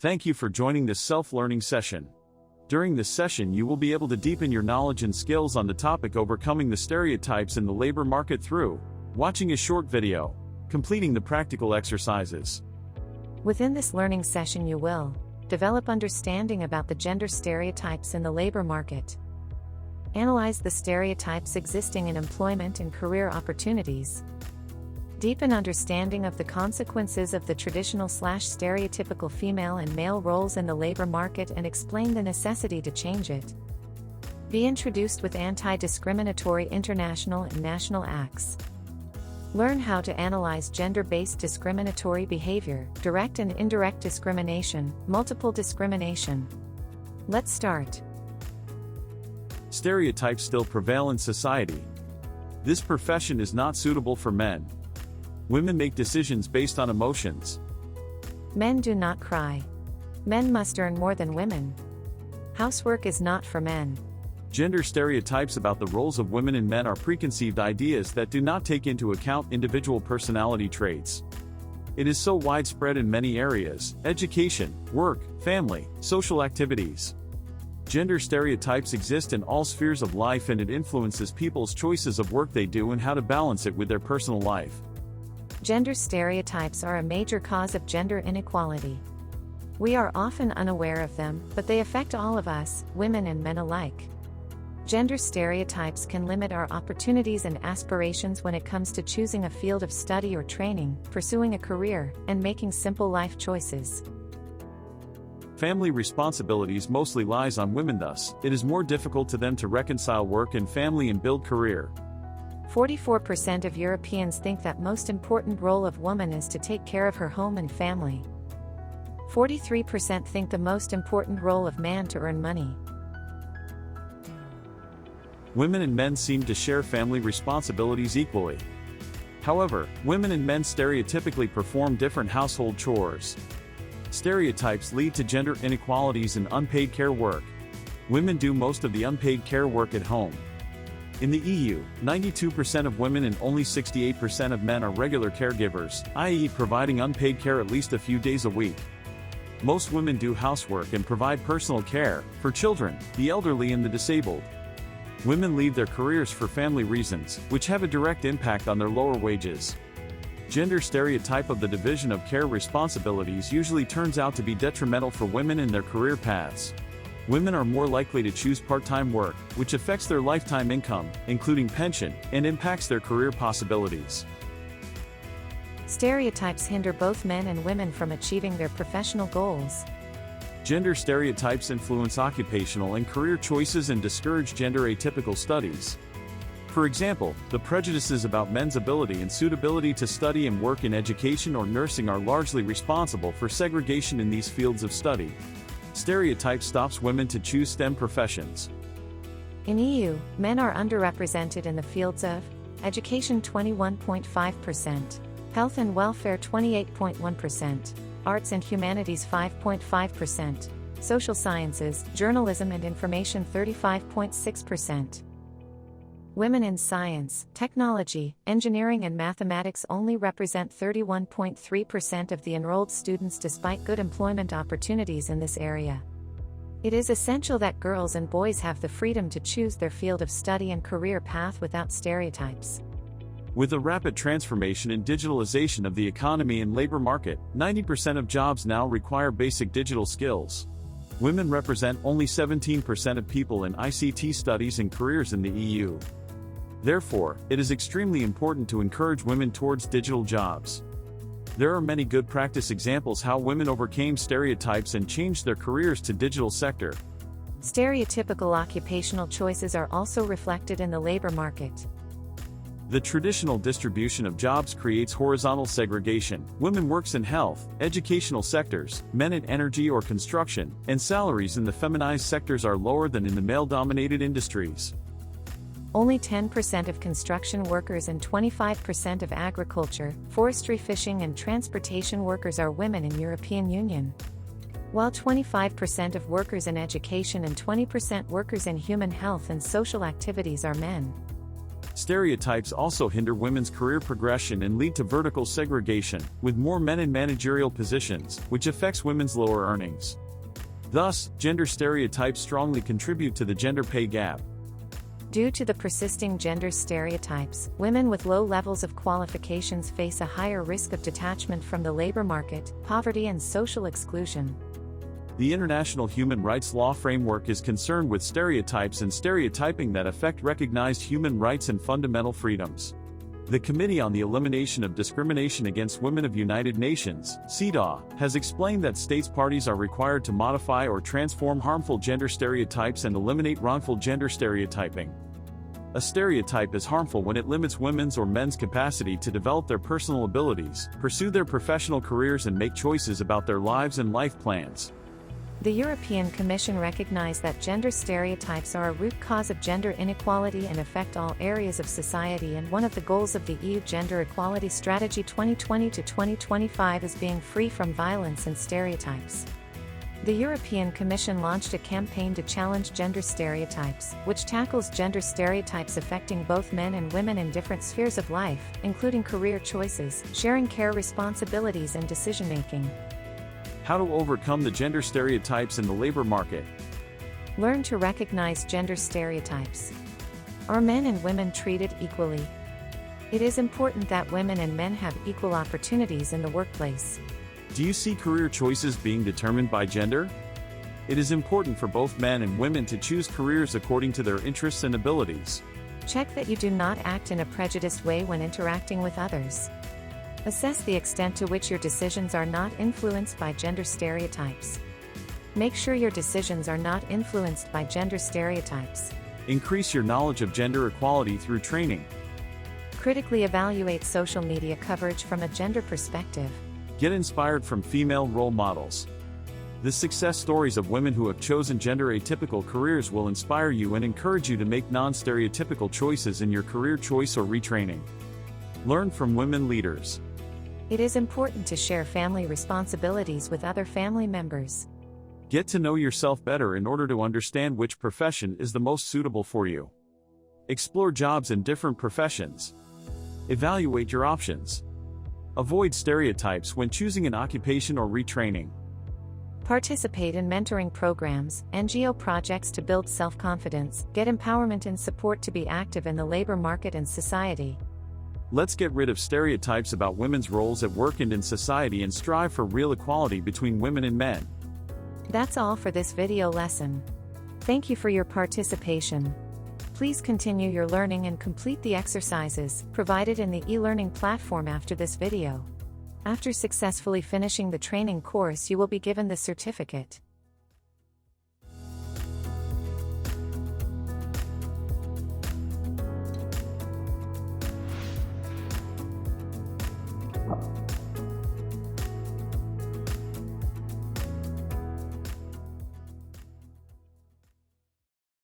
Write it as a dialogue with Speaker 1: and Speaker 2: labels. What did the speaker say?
Speaker 1: Thank you for joining this self-learning session. During this session you will be able to deepen your knowledge and skills on the topic overcoming the stereotypes in the labor market through watching a short video, completing the practical exercises.
Speaker 2: Within this learning session you will develop understanding about the gender stereotypes in the labor market. Analyze the stereotypes existing in employment and career opportunities. Deepen understanding of the consequences of the traditional/stereotypical female and male roles in the labor market and explain the necessity to change it. Be introduced with anti-discriminatory international and national acts. Learn how to analyze gender-based discriminatory behavior, direct and indirect discrimination, multiple discrimination. Let's start.
Speaker 1: Stereotypes still prevail in society. This profession is not suitable for men. Women make decisions based on emotions.
Speaker 2: Men do not cry. Men must earn more than women. Housework is not for men.
Speaker 1: Gender stereotypes about the roles of women and men are preconceived ideas that do not take into account individual personality traits. It is so widespread in many areas: education, work, family, social activities. Gender stereotypes exist in all spheres of life and it influences people's choices of work they do and how to balance it with their personal life.
Speaker 2: Gender stereotypes are a major cause of gender inequality. We are often unaware of them, but they affect all of us, women and men alike. Gender stereotypes can limit our opportunities and aspirations when it comes to choosing a field of study or training, pursuing a career, and making simple life choices.
Speaker 1: Family responsibilities mostly lies on women, thus, it is more difficult to them to reconcile work and family and build career.
Speaker 2: 44% of Europeans think that most important role of woman is to take care of her home and family. 43% think the most important role of man to earn money.
Speaker 1: Women and men seem to share family responsibilities equally. However, women and men stereotypically perform different household chores. Stereotypes lead to gender inequalities in unpaid care work. Women do most of the unpaid care work at home. In the EU, 92% of women and only 68% of men are regular caregivers, i.e. providing unpaid care at least a few days a week. Most women do housework and provide personal care for children, the elderly and the disabled. Women leave their careers for family reasons, which have a direct impact on their lower wages. Gender stereotype of the division of care responsibilities usually turns out to be detrimental for women in their career paths. Women are more likely to choose part-time work, which affects their lifetime income, including pension, and impacts their career possibilities.
Speaker 2: Stereotypes hinder both men and women from achieving their professional goals.
Speaker 1: Gender stereotypes influence occupational and career choices and discourage gender atypical studies. For example, the prejudices about men's ability and suitability to study and work in education or nursing are largely responsible for segregation in these fields of study. Stereotype stops women to choose STEM professions.
Speaker 2: In EU, men are underrepresented in the fields of education 21.5%, health and welfare 28.1%, arts and humanities 5.5%, social sciences, journalism and information 35.6%. Women in science, technology, engineering and mathematics only represent 31.3% of the enrolled students despite good employment opportunities in this area. It is essential that girls and boys have the freedom to choose their field of study and career path without stereotypes.
Speaker 1: With the rapid transformation and digitalization of the economy and labor market, 90% of jobs now require basic digital skills. Women represent only 17% of people in ICT studies and careers in the EU. Therefore, it is extremely important to encourage women towards digital jobs. There are many good practice examples how women overcame stereotypes and changed their careers to digital sector.
Speaker 2: Stereotypical occupational choices are also reflected in the labor market.
Speaker 1: The traditional distribution of jobs creates horizontal segregation. Women works in health, educational sectors, men in energy or construction, and salaries in the feminized sectors are lower than in the male-dominated industries.
Speaker 2: Only 10% of construction workers and 25% of agriculture, forestry, fishing and transportation workers are women in European Union. While 25% of workers in education and 20% workers in human health and social activities are men.
Speaker 1: Stereotypes also hinder women's career progression and lead to vertical segregation, with more men in managerial positions, which affects women's lower earnings. Thus, gender stereotypes strongly contribute to the gender pay gap.
Speaker 2: Due to the persisting gender stereotypes, women with low levels of qualifications face a higher risk of detachment from the labor market, poverty, and social exclusion.
Speaker 1: The international human rights law framework is concerned with stereotypes and stereotyping that affect recognized human rights and fundamental freedoms. The Committee on the Elimination of Discrimination Against Women of United Nations, CEDAW, has explained that states parties are required to modify or transform harmful gender stereotypes and eliminate wrongful gender stereotyping. A stereotype is harmful when it limits women's or men's capacity to develop their personal abilities, pursue their professional careers, and make choices about their lives and life plans.
Speaker 2: The European Commission recognized that gender stereotypes are a root cause of gender inequality and affect all areas of society, and one of the goals of the EU Gender Equality Strategy 2020 to 2025 is being free from violence and stereotypes. The European Commission launched a campaign to challenge gender stereotypes, which tackles gender stereotypes affecting both men and women in different spheres of life, including career choices, sharing care responsibilities, and decision-making.
Speaker 1: How to overcome the gender stereotypes in the labor market.
Speaker 2: Learn to recognize gender stereotypes. Are men and women treated equally? It is important that women and men have equal opportunities in the workplace.
Speaker 1: Do you see career choices being determined by gender? It is important for both men and women to choose careers according to their interests and abilities.
Speaker 2: Check that you do not act in a prejudiced way when interacting with others. Assess the extent to which your decisions are not influenced by gender stereotypes. Make sure your decisions are not influenced by gender stereotypes.
Speaker 1: Increase your knowledge of gender equality through training.
Speaker 2: Critically evaluate social media coverage from a gender perspective.
Speaker 1: Get inspired from female role models. The success stories of women who have chosen gender-atypical careers will inspire you and encourage you to make non-stereotypical choices in your career choice or retraining. Learn from women leaders.
Speaker 2: It is important to share family responsibilities with other family members.
Speaker 1: Get to know yourself better in order to understand which profession is the most suitable for you. Explore jobs in different professions. Evaluate your options. Avoid stereotypes when choosing an occupation or retraining.
Speaker 2: Participate in mentoring programs, NGO projects to build self-confidence, get empowerment and support to be active in the labor market and society.
Speaker 1: Let's get rid of stereotypes about women's roles at work and in society and strive for real equality between women and men.
Speaker 2: That's all for this video lesson. Thank you for your participation. Please continue your learning and complete the exercises provided in the e-learning platform after this video. After successfully finishing the training course, you will be given the certificate.